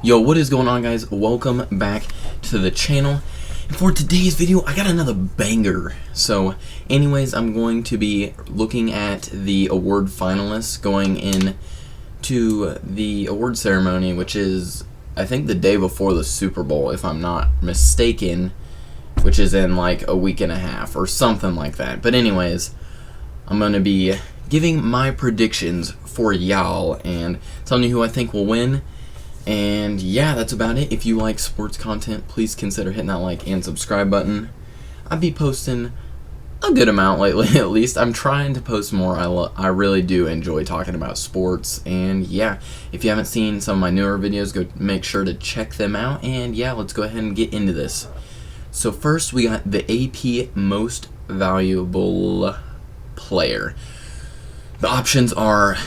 Yo, what is going on, guys? Welcome back to the channel. And for today's video, I got another banger. So, anyways, I'm going to be looking at the award finalists going in to the award ceremony, which is, I think, the day before the Super Bowl, if I'm not mistaken, which is in like a week and a half or something like that. But anyways, I'm going to be giving my predictions for y'all and telling you who I think will win. And yeah, that's about it. If you like sports content, please consider hitting that like and subscribe button. I'll be posting a good amount lately, at least. I'm trying to post more. I really do enjoy talking about sports. And yeah, if you haven't seen some of my newer videos, go make sure to check them out. And yeah, let's go ahead and get into this. So first, we got the AP Most Valuable Player. The options are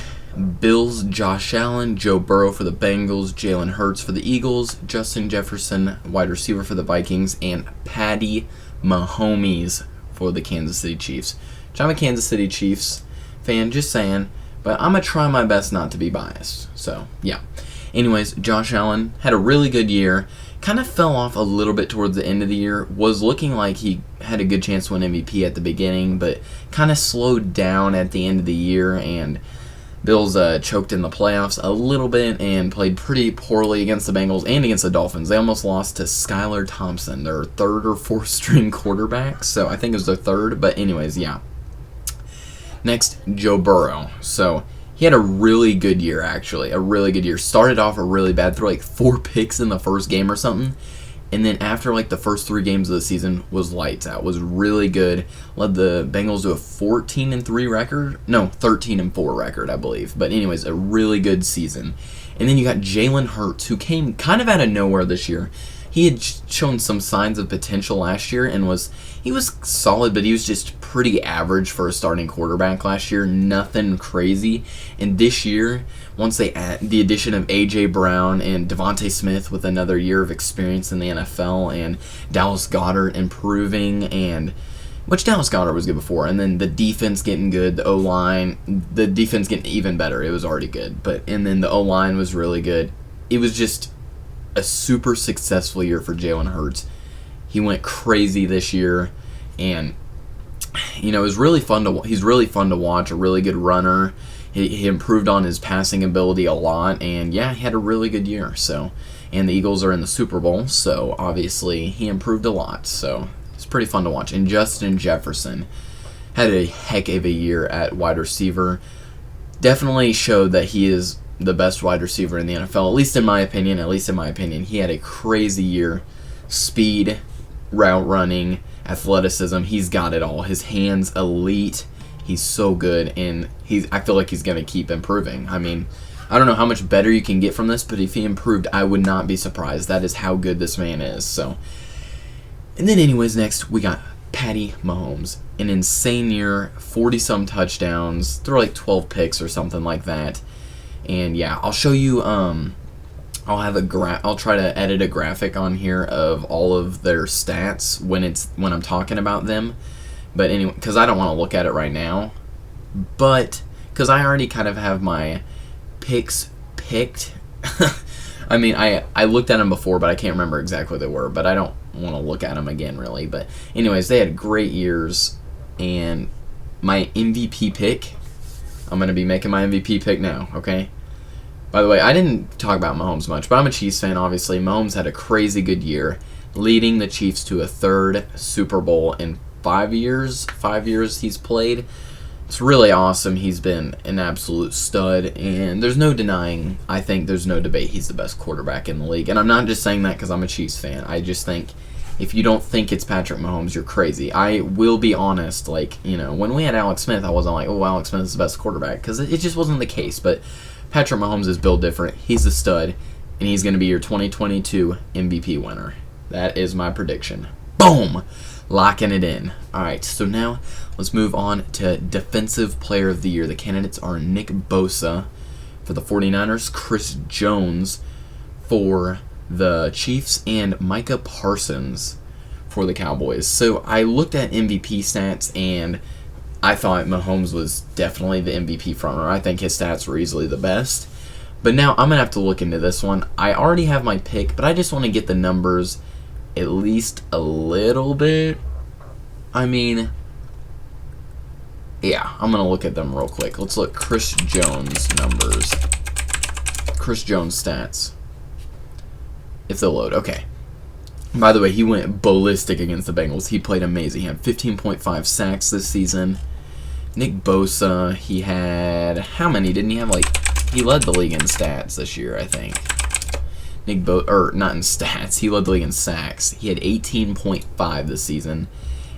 Bills, Josh Allen, Joe Burrow for the Bengals, Jalen Hurts for the Eagles, Justin Jefferson, wide receiver for the Vikings, and Patty Mahomes for the Kansas City Chiefs. Which I'm a Kansas City Chiefs fan, just saying, but I'm going to try my best not to be biased. So, yeah. Anyways, Josh Allen had a really good year. Kind of fell off a little bit towards the end of the year. Was looking like he had a good chance to win MVP at the beginning, but kind of slowed down at the end of the year, and Bills choked in the playoffs a little bit and played pretty poorly against the Bengals and against the Dolphins. They almost lost to Skylar Thompson, their third or fourth string quarterback. So I think it was their third, but anyways, yeah. Next, Joe Burrow. So he had a really good year, actually. A really good year. Started off a really bad, threw like 4 picks in the first game or something. And then after like the first 3 games of the season was lights out. Was really good. Led the Bengals to a 14-3 record. No, 13-4 record, I believe. But anyways, a really good season. And then you got Jalen Hurts, who came kind of out of nowhere this year. He had shown some signs of potential last year and he was solid, but he was just pretty average for a starting quarterback last year. Nothing crazy. And this year, once they add the addition of A.J. Brown and Devontae Smith with another year of experience in the NFL, and Dallas Goedert improving, and which Dallas Goedert was good before, and then the defense getting good, the O-line, the defense getting even better. It was already good, and then the O-line was really good. It was just a super successful year for Jalen Hurts. He went crazy this year, and it was really fun to. He's really fun to watch. A really good runner. He improved on his passing ability a lot, and yeah, he had a really good year. So, and the Eagles are in the Super Bowl, so obviously he improved a lot. So it's pretty fun to watch. And Justin Jefferson had a heck of a year at wide receiver. Definitely showed that he is the best wide receiver in the NFL, at least in my opinion. He had a crazy year. Speed, route running, athleticism, he's got it all. His hands, elite. He's so good, and I feel like he's going to keep improving. I mean, I don't know how much better you can get from this, but if he improved, I would not be surprised. That is how good this man is. So, and then anyways, next we got Patty Mahomes. An insane year, 40-some touchdowns, threw like 12 picks or something like that. And yeah, I'll show you. I'll try to edit a graphic on here of all of their stats when I'm talking about them. But anyway, because I don't want to look at it right now. But because I already kind of have my picks picked. I mean, I looked at them before, but I can't remember exactly what they were. But I don't want to look at them again, really. But anyways, they had great years, and my MVP pick. I'm going to be making my MVP pick now, okay? By the way, I didn't talk about Mahomes much, but I'm a Chiefs fan, obviously. Mahomes had a crazy good year, leading the Chiefs to a 3rd Super Bowl in 5 years. 5 years he's played. It's really awesome. He's been an absolute stud, and there's no denying, I think there's no debate, he's the best quarterback in the league. And I'm not just saying that because I'm a Chiefs fan. I just think if you don't think it's Patrick Mahomes, you're crazy. I will be honest, when we had Alex Smith, I wasn't like, oh, Alex Smith is the best quarterback, because it just wasn't the case. But Patrick Mahomes is built different. He's a stud, and he's going to be your 2022 MVP winner. That is my prediction. Boom! Locking it in. All right, so now let's move on to Defensive Player of the Year. The candidates are Nick Bosa for the 49ers, Chris Jones for the Chiefs, and Micah Parsons for the Cowboys. So I looked at MVP stats, and I thought Mahomes was definitely the MVP frontrunner. I think his stats were easily the best. But now I'm going to have to look into this one. I already have my pick, but I just want to get the numbers at least a little bit. I mean, yeah, I'm going to look at them real quick. Let's look Chris Jones numbers. Chris Jones stats. If they'll load. Okay. By the way, he went ballistic against the Bengals. He played amazing. He had 15.5 sacks this season. Nick Bosa, he had... How many? Didn't he have, like... He led the league in stats this year, I think. Nick Bosa... Or, not in stats. He led the league in sacks. He had 18.5 this season.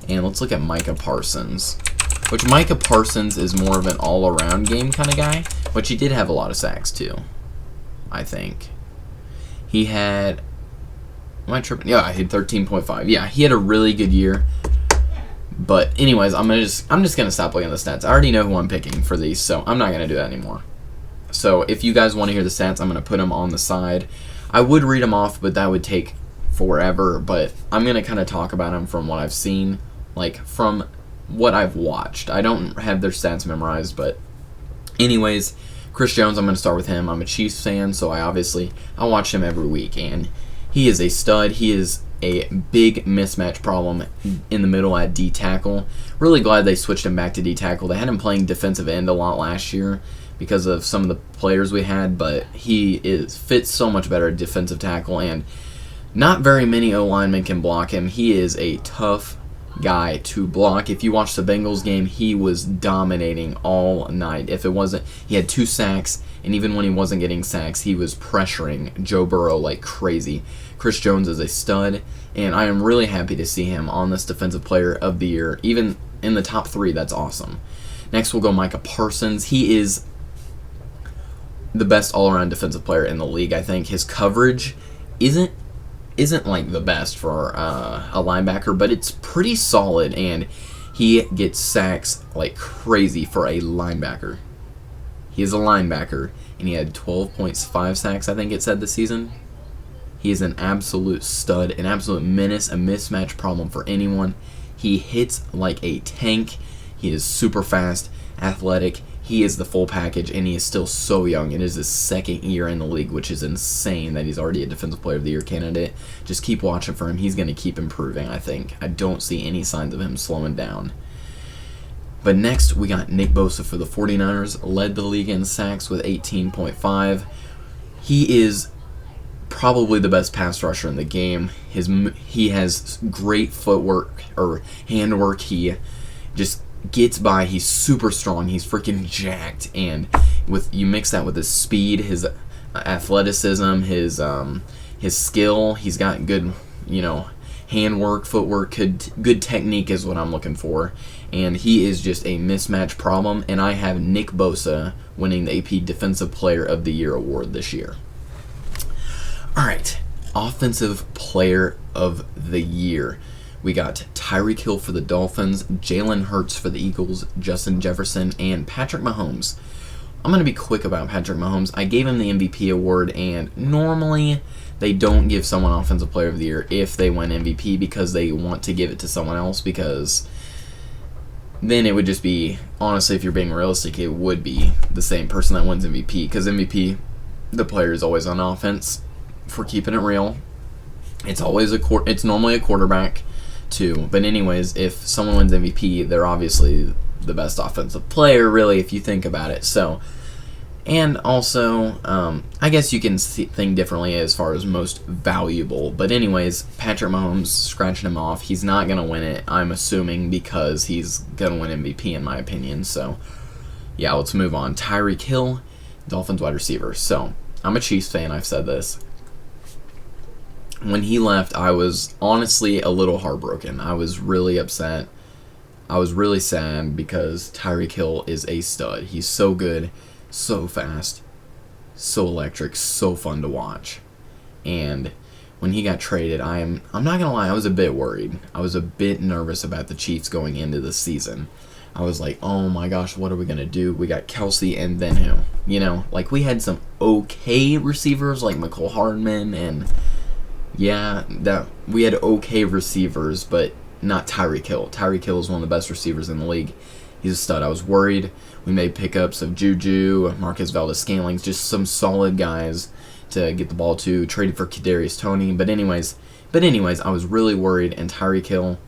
And let's look at Micah Parsons. Which Micah Parsons is more of an all-around game kind of guy. But he did have a lot of sacks, too. I think. He had... Am I tripping? Yeah, I had 13.5. Yeah, he had a really good year. But anyways, I'm just gonna stop looking at the stats. I already know who I'm picking for these, so I'm not gonna do that anymore. So if you guys want to hear the stats, I'm gonna put them on the side. I would read them off, but that would take forever. But I'm gonna kind of talk about them from what I've seen, like from what I've watched. I don't have their stats memorized, but anyways, Chris Jones, I'm gonna start with him. I'm a Chiefs fan, so I watch him every week, and he is a stud. He is a big mismatch problem in the middle at D tackle. Really glad they switched him back to D tackle. They had him playing defensive end a lot last year because of some of the players we had, but he fits so much better at defensive tackle, and not very many O linemen can block him. He is a tough guy to block. If you watch the Bengals game, he was dominating all night. If it wasn't, he had 2 sacks, and even when he wasn't getting sacks, he was pressuring Joe Burrow like crazy. Chris Jones is a stud, and I am really happy to see him on this Defensive Player of the Year, even in the top 3. That's awesome. Next, we'll go Micah Parsons. He is the best all-around defensive player in the league. I think his coverage isn't like the best for a linebacker, but it's pretty solid, and he gets sacks like crazy for a linebacker. He is a linebacker, and he had 12.5 sacks, I think it said, this season. He is an absolute stud, an absolute menace, a mismatch problem for anyone. He hits like a tank. He is super fast, athletic. He is the full package, and he is still so young. It is his 2nd year in the league, which is insane that he's already a Defensive Player of the Year candidate. Just keep watching for him. He's going to keep improving, I think. I don't see any signs of him slowing down. But next, we got Nick Bosa for the 49ers. Led the league in sacks with 18.5. He is probably the best pass rusher in the game. He has great footwork or handwork. He just gets by. He's super strong. He's freaking jacked, and you mix that with his speed, his athleticism, his skill. He's got good, handwork, footwork, good technique is what I'm looking for, and he is just a mismatch problem. And I have Nick Bosa winning the AP Defensive Player of the Year award this year. All right, Offensive Player of the Year. We got Tyreek Hill for the Dolphins, Jalen Hurts for the Eagles, Justin Jefferson, and Patrick Mahomes. I'm going to be quick about Patrick Mahomes. I gave him the MVP award, and normally they don't give someone Offensive Player of the Year if they win MVP because they want to give it to someone else, because then it would just be, honestly, if you're being realistic, it would be the same person that wins MVP, because MVP, the player is always on offense. For keeping it real, it's normally a quarterback too. But anyways, if someone wins MVP, they're obviously the best offensive player, really, if you think about it. So, and also, I guess you can think differently as far as most valuable. But anyways, Patrick Mahomes, scratching him off. He's not gonna win it, I'm assuming, because he's gonna win MVP in my opinion. So, yeah, let's move on. Tyreek Hill, Dolphins wide receiver. So, I'm a Chiefs fan. I've said this. When he left, I was honestly a little heartbroken. I was really upset. I was really sad because Tyreek Hill is a stud. He's so good, so fast, so electric, so fun to watch. And when he got traded, I'm not going to lie, I was a bit worried. I was a bit nervous about the Chiefs going into the season. I was like, oh my gosh, what are we going to do? We got Kelsey and then who? We had some okay receivers like Mecole Hardman and... yeah, that we had okay receivers, but not Tyreek Hill. Tyreek Hill is one of the best receivers in the league. he's a stud. I was worried. We made pickups of Juju, Marquez Valdes-Scantling, just some solid guys to get the ball to. Traded for Kadarius Toney, but anyways, I was really worried. And Tyreek Hill,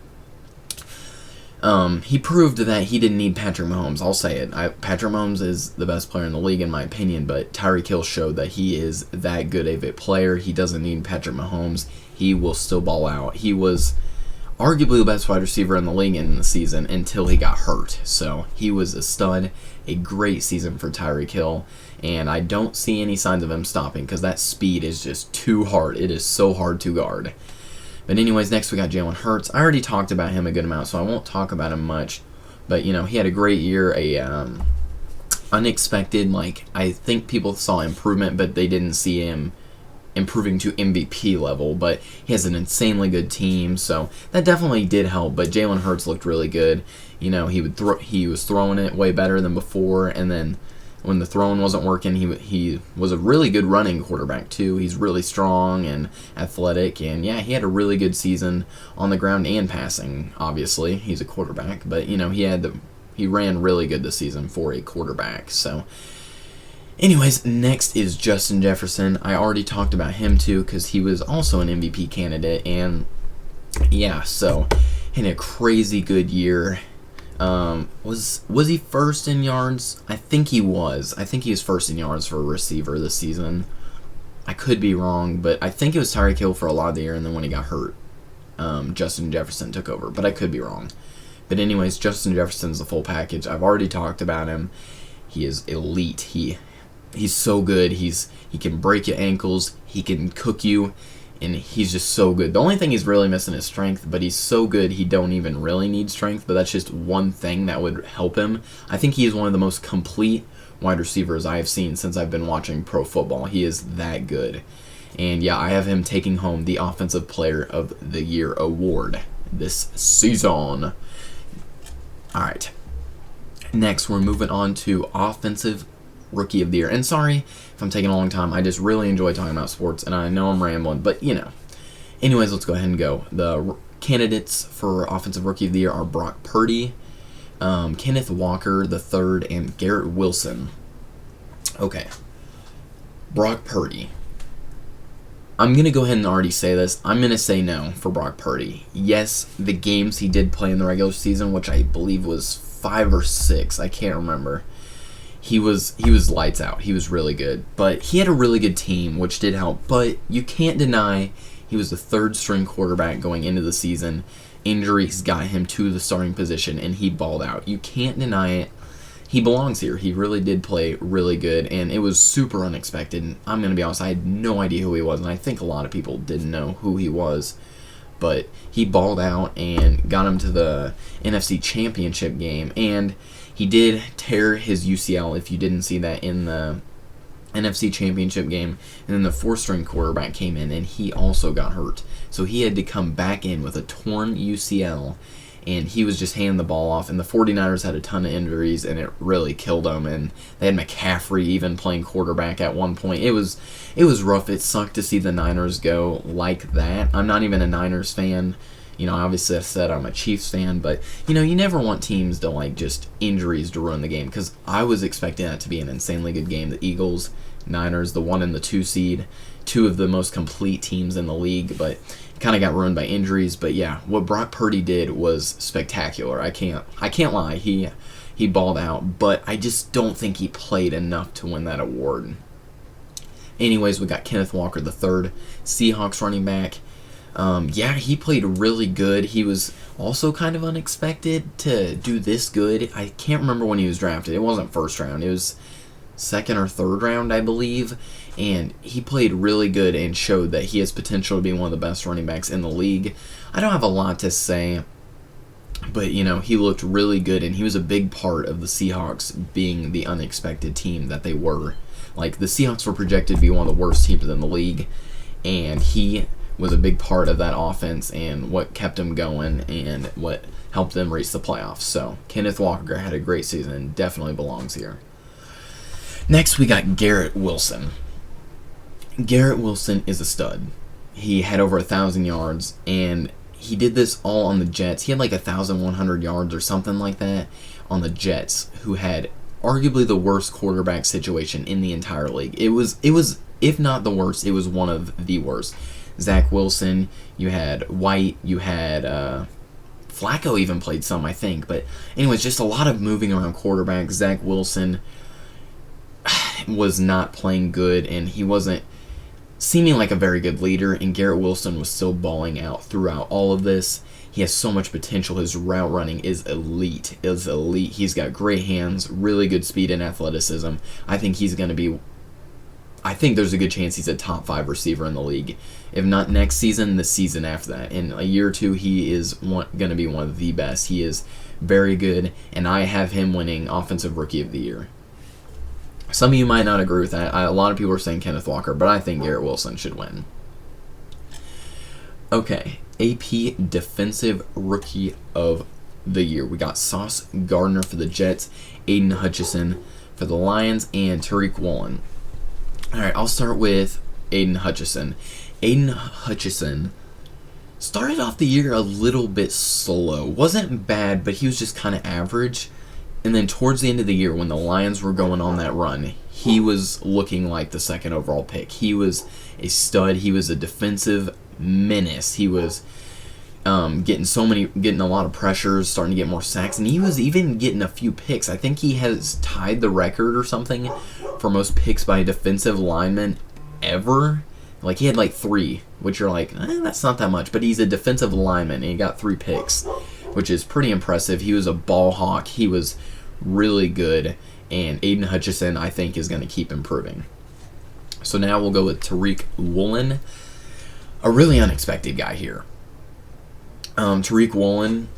he proved that he didn't need Patrick Mahomes. I'll say it. Patrick Mahomes is the best player in the league in my opinion, but Tyreek Hill showed that he is that good of a player. He doesn't need Patrick Mahomes. He will still ball out. He was arguably the best wide receiver in the league in the season until he got hurt. So he was a stud, a great season for Tyreek Hill, and I don't see any signs of him stopping because that speed is just too hard. It is so hard to guard. But anyways, next we got Jalen Hurts. I already talked about him a good amount, so I won't talk about him much. But, he had a great year, unexpected, I think people saw improvement, but they didn't see him improving to MVP level, but he has an insanely good team, so that definitely did help. But Jalen Hurts looked really good. He was throwing it way better than before, and then when the throwing wasn't working, he was a really good running quarterback too. He's really strong and athletic, and yeah, he had a really good season on the ground and passing. Obviously, he's a quarterback, but he ran really good this season for a quarterback. So anyways, next is Justin Jefferson. I already talked about him too because he was also an MVP candidate, and yeah, so in a crazy good year. Was he first in yards? I think he was. I think he was first in yards for a receiver this season. I could be wrong, but I think it was Tyreek Hill for a lot of the year, and then when he got hurt, Justin Jefferson took over, but I could be wrong. But anyways, Justin Jefferson's the full package. I've already talked about him. He is elite. He's so good. He can break your ankles. He can cook you. And he's just so good. The only thing he's really missing is strength, but he's so good he don't even really need strength, but that's just one thing that would help him. I think he is one of the most complete wide receivers I have seen since I've been watching pro football. He is that good. And yeah, I have him taking home the Offensive Player of the Year award this season. Alright. Next, we're moving on to Offensive Rookie of the Year. And sorry if I'm taking a long time. I just really enjoy talking about sports, and I know I'm rambling, but Anyways, let's go ahead and go. The candidates for Offensive Rookie of the Year are Brock Purdy, Kenneth Walker III, and Garrett Wilson. Okay. Brock Purdy. I'm going to go ahead and already say this. I'm going to say no for Brock Purdy. Yes, the games he did play in the regular season, which I believe was 5 or 6, I can't remember. He was lights out. He was really good. But he had a really good team, which did help. But you can't deny he was the third-string quarterback going into the season. Injuries got him to the starting position, and he balled out. You can't deny it. He belongs here. He really did play really good, and it was super unexpected. And I'm going to be honest, I had no idea who he was, and I think a lot of people didn't know who he was. But he balled out and got him to the NFC Championship game, and he did tear his UCL, if you didn't see that, in the NFC Championship game. And then the fourth-string quarterback came in, and he also got hurt. So he had to come back in with a torn UCL, and he was just handing the ball off. And the 49ers had a ton of injuries, and it really killed them. And they had McCaffrey even playing quarterback at one point. It was rough. It sucked to see the Niners go like that. I'm not even a Niners fan. Obviously I said I'm a Chiefs fan, but, you never want teams to, just injuries to ruin the game, because I was expecting that to be an insanely good game. The Eagles, Niners, the 1 and the 2 seed, two of the most complete teams in the league, but it kind of got ruined by injuries. But yeah, what Brock Purdy did was spectacular. I can't lie. He balled out, but I just don't think he played enough to win that award. Anyways, we got Kenneth Walker III, Seahawks running back. He played really good. He was also kind of unexpected to do this good. I can't remember when he was drafted. It wasn't first round. It was second or third round, I believe. And he played really good and showed that he has potential to be one of the best running backs in the league. I don't have a lot to say, but, he looked really good, and he was a big part of the Seahawks being the unexpected team that they were. The Seahawks were projected to be one of the worst teams in the league, and he was a big part of that offense and what kept them going and what helped them reach the playoffs. So Kenneth Walker had a great season and definitely belongs here. Next, we got Garrett Wilson. Garrett Wilson is a stud. He had over 1,000 yards, and he did this all on the Jets. He had 1,100 yards or something like that on the Jets, who had arguably the worst quarterback situation in the entire league. It was, if not the worst, it was one of the worst. Zach Wilson, you had White, you had Flacco even played some, I think. But anyways, just a lot of moving around quarterbacks. Zach Wilson was not playing good, and he wasn't seeming like a very good leader, and Garrett Wilson was still balling out throughout all of this. He has so much potential. His route running is elite. He's got great hands, really good speed and athleticism. I think there's a good chance he's a top 5 receiver in the league. If not next season, the season after that. In a year or two, he is going to be one of the best. He is very good, and I have him winning Offensive Rookie of the Year. Some of you might not agree with that. A lot of people are saying Kenneth Walker, but I think Garrett Wilson should win. Okay, AP Defensive Rookie of the Year. We got Sauce Gardner for the Jets, Aiden Hutchinson for the Lions, and Tariq Woolen. Alright, I'll start with Aiden Hutchinson. Aiden Hutchinson started off the year a little bit slow. Wasn't bad, but he was just kind of average. And then towards the end of the year, when the Lions were going on that run, he was looking like the second overall pick. He was a stud. He was a defensive menace. He was getting a lot of pressures, starting to get more sacks, and he was even getting a few picks. I think he has tied the record or something for most picks by a defensive lineman ever. Like, he had like 3, which you're like, that's not that much, but he's a defensive lineman, and he got 3 picks, which is pretty impressive. He was a ball hawk. He was really good, and Aiden Hutchinson, I think, is going to keep improving. So now we'll go with Tariq Woolen, a really unexpected guy here. Tariq Woolen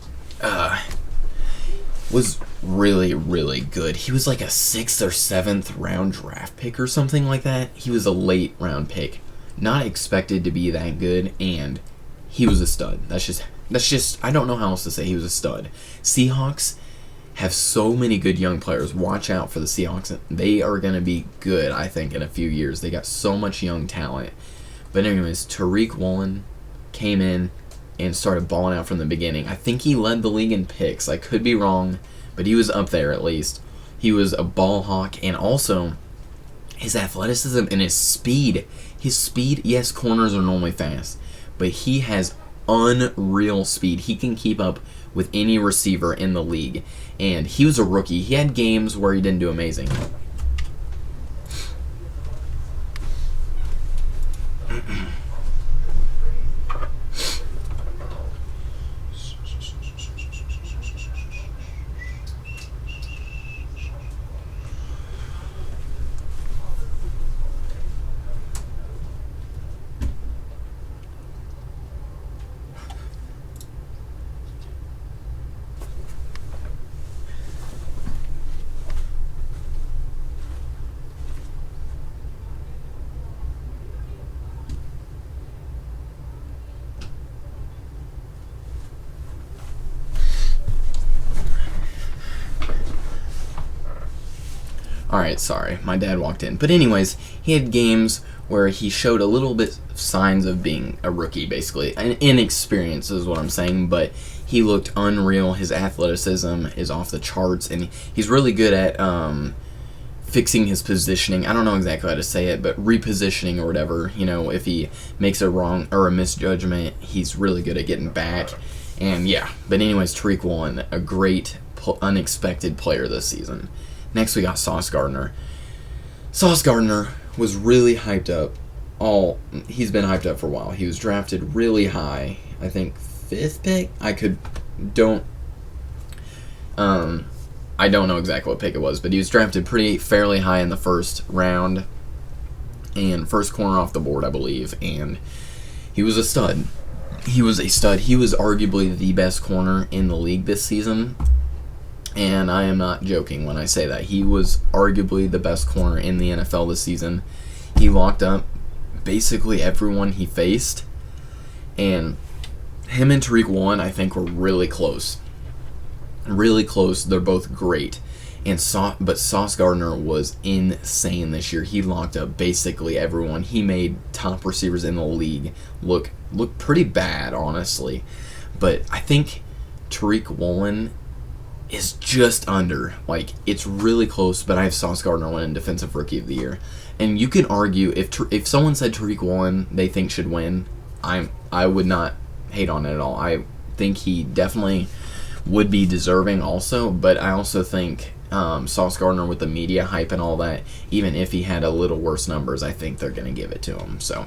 was really, really good. He was like a 6th or 7th round draft pick or something like that. He was a late round pick. Not expected to be that good, and he was a stud. That's just I don't know how else to say. He was a stud. Seahawks have so many good young players. Watch out for the Seahawks. They are going to be good, I think, in a few years. They got so much young talent. But anyways, Tariq Woolen came in and started balling out from the beginning. I think he led the league in picks. I could be wrong, but he was up there at least. He was a ball hawk, and also his athleticism and his speed. Yes, corners are normally fast, but he has unreal speed. He can keep up with any receiver in the league, and he was a rookie. He had games where he didn't do amazing. Alright, sorry, my dad walked in. But anyways, he had games where he showed a little bit signs of being a rookie, basically. An inexperience is what I'm saying, but he looked unreal. His athleticism is off the charts, and he's really good at fixing his positioning. I don't know exactly how to say it, but repositioning or whatever. You know, if he makes a wrong or a misjudgment, he's really good at getting back. And yeah, but anyways, Tariq Woolen, a great, unexpected player this season. Next, we got Sauce Gardner. Sauce Gardner was really hyped up. He's been hyped up for a while. He was drafted really high. I think 5th pick. I don't know exactly what pick it was, but he was drafted fairly high in the first round and first corner off the board, I believe. And he was a stud. He was arguably the best corner in the league this season. And I am not joking when I say that. He was arguably the best corner in the NFL this season. He locked up basically everyone he faced. And him and Tariq Woolen, I think, were really close. Really close. They're both great. But Sauce Gardner was insane this year. He locked up basically everyone. He made top receivers in the league look pretty bad, honestly. But I think Tariq Woolen is just under. Like, it's really close, but I have Sauce Gardner winning Defensive Rookie of the Year. And you can argue, if someone said Tariq Woolen they think should win, I would not hate on it at all. I think he definitely would be deserving also, but I also think Sauce Gardner, with the media hype and all that, even if he had a little worse numbers, I think they're going to give it to him. So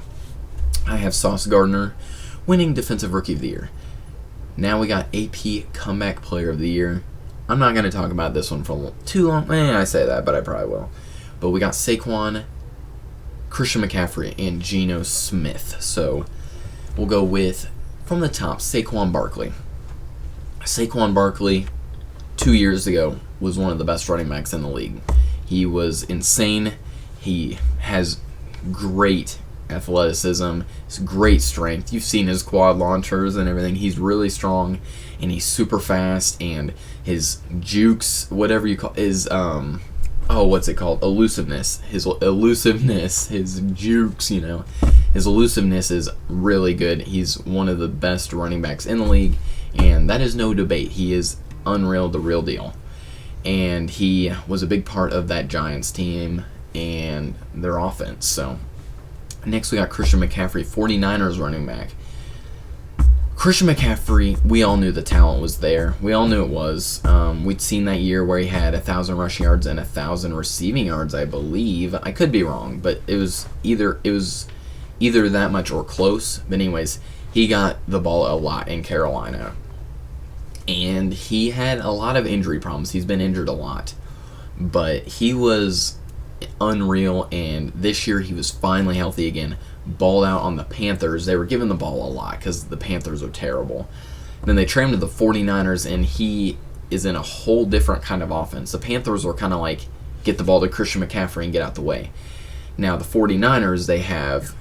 I have Sauce Gardner winning Defensive Rookie of the Year. Now we got AP Comeback Player of the Year. I'm not going to talk about this one for too long. I say that, but I probably will. But we got Saquon, Christian McCaffrey, and Geno Smith. So we'll go with, from the top, Saquon Barkley. Saquon Barkley, 2 years ago, was one of the best running backs in the league. He was insane. He has great athleticism, great strength. You've seen his quad launchers and everything. He's really strong, and he's super fast, and his jukes, whatever you call, is what's it called? Elusiveness. His elusiveness, his jukes, his elusiveness is really good. He's one of the best running backs in the league, and that is no debate. He is unreal, the real deal. And he was a big part of that Giants team and their offense. So next we got Christian McCaffrey, 49ers running back. Christian McCaffrey, we all knew the talent was there. We all knew it was. We'd seen that year where he had 1,000 rushing yards and 1,000 receiving yards, I believe. I could be wrong, but it was either that much or close. But anyways, he got the ball a lot in Carolina. And he had a lot of injury problems. He's been injured a lot. But he was unreal, and this year he was finally healthy again. Balled out on the Panthers. They were giving the ball a lot because the Panthers are terrible. Then they traded him to the 49ers, and he is in a whole different kind of offense. The Panthers were kind of like, get the ball to Christian McCaffrey and get out the way. Now the 49ers, they have,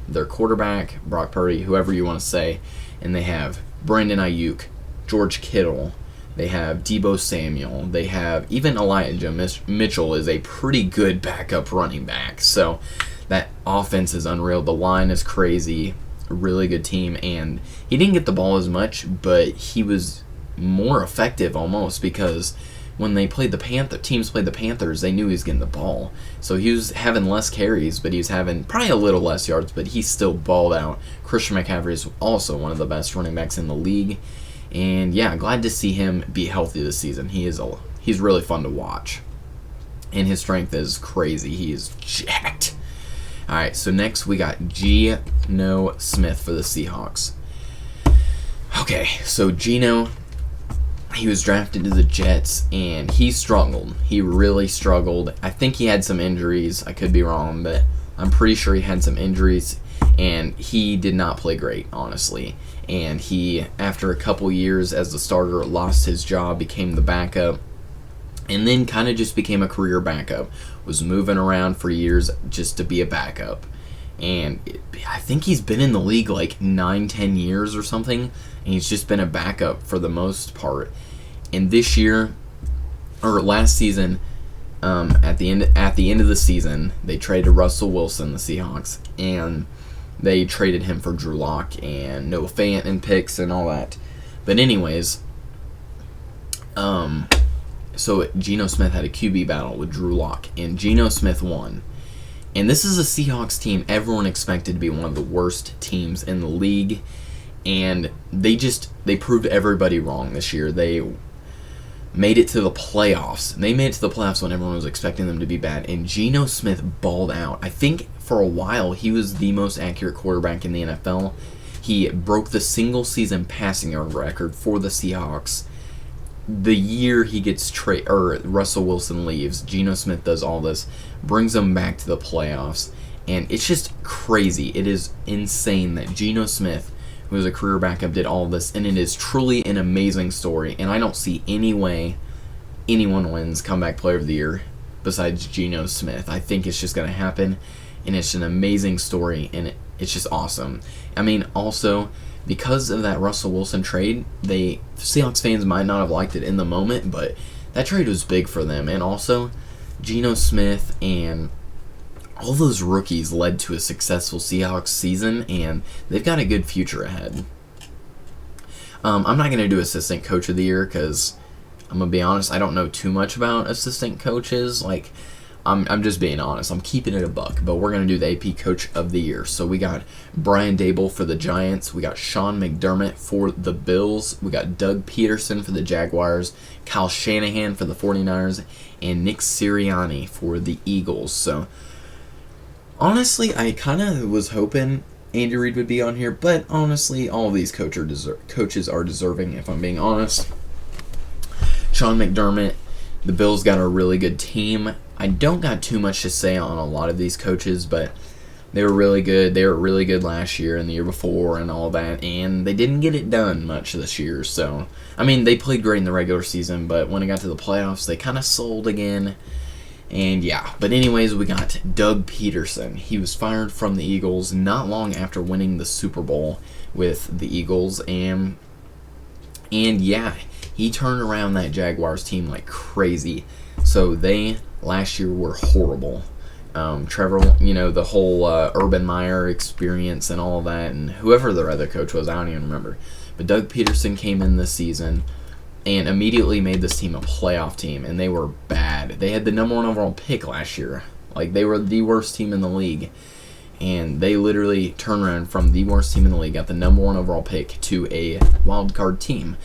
their quarterback, Brock Purdy, whoever you want to say, and they have Brandon Ayuk, George Kittle, they have Deebo Samuel, they have even Elijah Mitchell is a pretty good backup running back. So that offense is unreal. The line is crazy. A really good team, and he didn't get the ball as much, but he was more effective almost, because when they played teams played the Panthers, they knew he was getting the ball. So he was having less carries, but he was having probably a little less yards, but he still balled out. Christian McCaffrey is also one of the best running backs in the league. And yeah, glad to see him be healthy this season. He's really fun to watch. And his strength is crazy. He is jacked. Alright, so next we got Geno Smith for the Seahawks. Okay, so Geno, he was drafted to the Jets, and he struggled. He really struggled. I think he had some injuries. I could be wrong, but I'm pretty sure he had some injuries, and he did not play great, honestly. And he, after a couple years as the starter, lost his job, became the backup, and then kind of just became a career backup. Was moving around for years just to be a backup. And I think he's been in the league like 9-10 years or something, and he's just been a backup for the most part. And this year, or last season, at the end of the season, they traded Russell Wilson, the Seahawks, and they traded him for Drew Lock and Noah Fant and picks and all that. But anyways, so Geno Smith had a QB battle with Drew Lock, and Geno Smith won. And this is a Seahawks team everyone expected to be one of the worst teams in the league, and they proved everybody wrong this year. They made it to the playoffs. They made it to the playoffs when everyone was expecting them to be bad, and Geno Smith balled out. I think for a while he was the most accurate quarterback in the NFL. He broke the single season passing yard record for the Seahawks. The year he gets Russell Wilson leaves, Geno Smith does all this, brings them back to the playoffs, and it's just crazy. It is insane that Geno Smith, who was a career backup, did all this, and it is truly an amazing story, and I don't see any way anyone wins Comeback Player of the Year besides Geno Smith. I think it's just going to happen, and it's an amazing story, and it's just awesome. I mean, also, because of that Russell Wilson trade, Seahawks fans might not have liked it in the moment, but that trade was big for them. And also, Geno Smith and all those rookies led to a successful Seahawks season, and they've got a good future ahead. I'm not going to do Assistant Coach of the Year because I'm gonna be honest, I don't know too much about assistant coaches. Like, I'm just being honest. I'm keeping it a buck, but we're gonna do the AP Coach of the Year. So we got Brian Daboll for the Giants. We got Sean McDermott for the Bills. We got Doug Peterson for the Jaguars. Kyle Shanahan for the 49ers, and Nick Sirianni for the Eagles. So honestly, I kind of was hoping Andy Reid would be on here, but honestly, all of these coaches are deserving. If I'm being honest, Sean McDermott. The Bills got a really good team. I don't got too much to say on a lot of these coaches, but they were really good. They were really good last year and the year before and all that, and they didn't get it done much this year. So, I mean, they played great in the regular season, but when it got to the playoffs, they kind of sold again. And yeah, but anyways, we got Doug Peterson. He was fired from the Eagles not long after winning the Super Bowl with the Eagles, and yeah, he turned around that Jaguars team like crazy. So they last year were horrible. Trevor, the whole Urban Meyer experience and all of that, and whoever their other coach was, I don't even remember. But Doug Peterson came in this season and immediately made this team a playoff team, and they were bad. They had the number 1 overall pick last year. Like, they were the worst team in the league. And they literally turned around from the worst team in the league, got the number 1 overall pick, to a wild card team.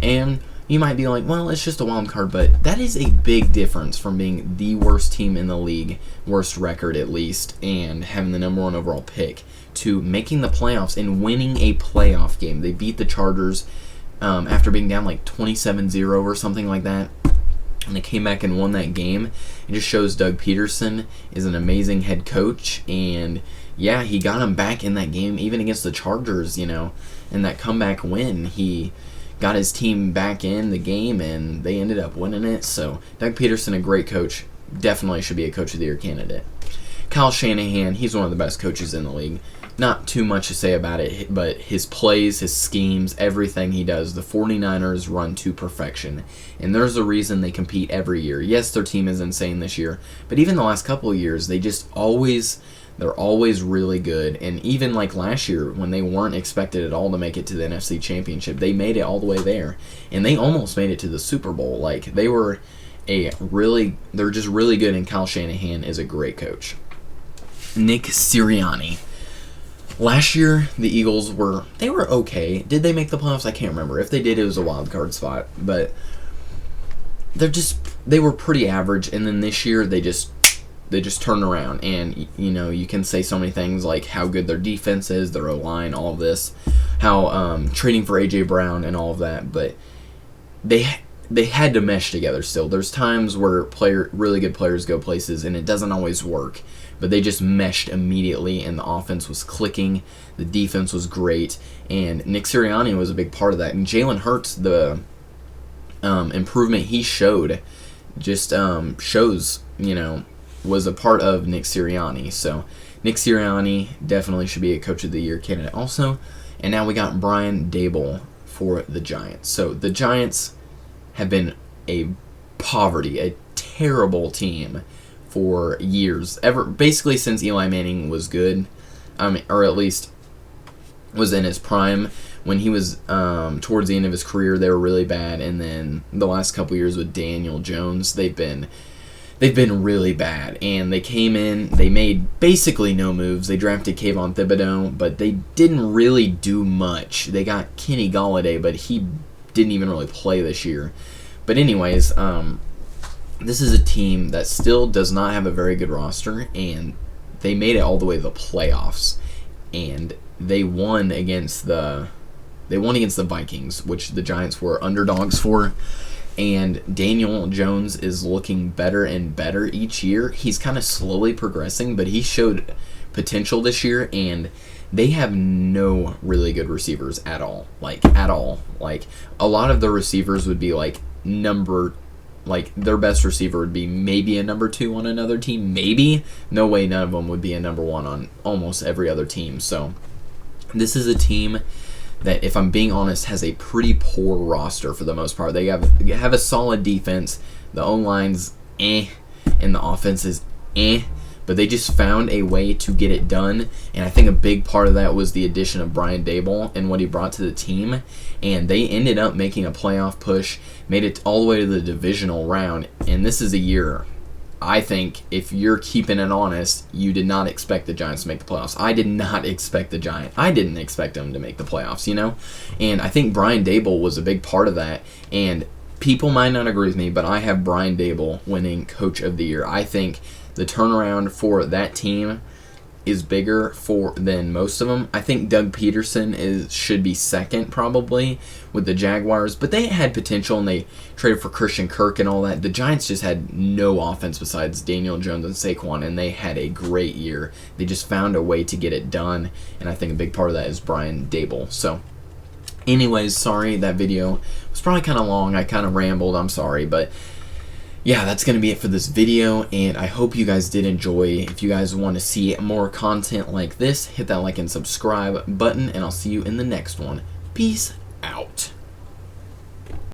And you might be like, well, it's just a wild card, but that is a big difference from being the worst team in the league, worst record at least, and having the number 1 overall pick, to making the playoffs and winning a playoff game. They beat the Chargers after being down like 27-0 or something like that, and they came back and won that game. It just shows Doug Peterson is an amazing head coach, and yeah, he got him back in that game, even against the Chargers, in that comeback win. He got his team back in the game, and they ended up winning it. So Doug Peterson, a great coach, definitely should be a Coach of the Year candidate. Kyle Shanahan, he's one of the best coaches in the league. Not too much to say about it, but his plays, his schemes, everything he does, the 49ers run to perfection. And there's a reason they compete every year. Yes, their team is insane this year, but even the last couple of years, they're always really good. And even like last year, when they weren't expected at all to make it to the NFC Championship, they made it all the way there. And they almost made it to the Super Bowl. Like, they're just really good, and Kyle Shanahan is a great coach. Nick Sirianni. Last year, the Eagles were okay. Did they make the playoffs? I can't remember. If they did, it was a wild card spot. But they were pretty average. And then this year, they just turned around. And, you can say so many things like how good their defense is, their O-line, all of this, how trading for A.J. Brown and all of that. But they had to mesh together still. There's times where really good players go places, and it doesn't always work. But they just meshed immediately, and the offense was clicking. The defense was great, and Nick Sirianni was a big part of that. And Jalen Hurts, the improvement he showed, just shows, was a part of Nick Sirianni. So Nick Sirianni definitely should be a Coach of the Year candidate also. And now we got Brian Daboll for the Giants. So the Giants have been a terrible team for years, basically since Eli Manning was good, or at least was in his prime. When he was towards the end of his career, they were really bad, and then the last couple years with Daniel Jones, they've been really bad. And they came in, they made basically no moves. They drafted Kayvon Thibodeau, but they didn't really do much. They got Kenny Golladay, but he didn't even really play this year. But anyways, this is a team that still does not have a very good roster, and they made it all the way to the playoffs, and they won against the Vikings, which the Giants were underdogs for. And Daniel Jones is looking better and better each year. He's kind of slowly progressing, but he showed potential this year, and they have no really good receivers at all. Like, a lot of the receivers would be their best receiver would be maybe a number 2 on another team. Maybe. No way none of them would be a number 1 on almost every other team. So this is a team that, if I'm being honest, has a pretty poor roster for the most part. They have a solid defense. The O-line's and the offense is but but they just found a way to get it done, and I think a big part of that was the addition of Brian Daboll and what he brought to the team, and they ended up making a playoff push, made it all the way to the divisional round, and this is a year, I think, if you're keeping it honest, you did not expect the Giants to make the playoffs. I did not expect the Giants. I didn't expect them to make the playoffs, you know? And I think Brian Daboll was a big part of that. And people might not agree with me, but I have Brian Daboll winning Coach of the Year. I think the turnaround for that team is bigger than most of them. I think Doug Peterson should be second probably with the Jaguars, but they had potential and they traded for Christian Kirk and all that. The Giants just had no offense besides Daniel Jones and Saquon, and they had a great year. They just found a way to get it done, and I think a big part of that is Brian Daboll. So anyways, sorry that video was probably kind of long. I kind of rambled. I'm sorry, but yeah, that's going to be it for this video, and I hope you guys did enjoy. If you guys want to see more content like this, hit that like and subscribe button, and I'll see you in the next one. Peace out.